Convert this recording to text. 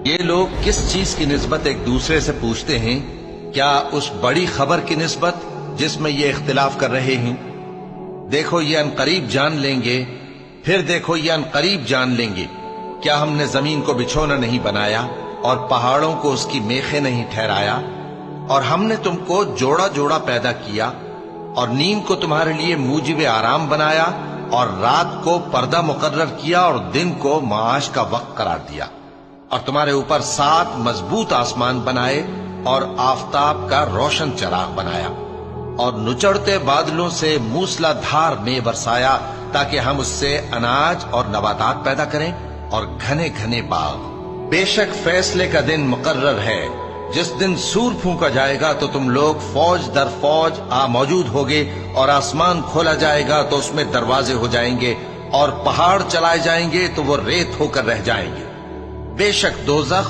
یہ لوگ کس چیز کی نسبت ایک دوسرے سے پوچھتے ہیں؟ کیا اس بڑی خبر کی نسبت جس میں یہ اختلاف کر رہے ہیں؟ دیکھو یہ انقریب جان لیں گے، پھر دیکھو یہ انقریب جان لیں گے۔ کیا ہم نے زمین کو بچھونا نہیں بنایا اور پہاڑوں کو اس کی میخیں نہیں ٹھہرایا؟ اور ہم نے تم کو جوڑا جوڑا پیدا کیا، اور نیند کو تمہارے لیے موجب آرام بنایا، اور رات کو پردہ مقرر کیا، اور دن کو معاش کا وقت قرار دیا، اور تمہارے اوپر 7 مضبوط آسمان بنائے اور آفتاب کا روشن چراغ بنایا، اور نچڑتے بادلوں سے موسلا دھار میں برسایا تاکہ ہم اس سے اناج اور نباتات پیدا کریں اور گھنے گھنے باغ۔ بے شک فیصلے کا دن مقرر ہے، جس دن سور پھونکا جائے گا تو تم لوگ فوج در فوج موجود ہوگے، اور آسمان کھولا جائے گا تو اس میں دروازے ہو جائیں گے، اور پہاڑ چلائے جائیں گے تو وہ ریت ہو کر رہ جائیں گے۔ بے شک دوزخ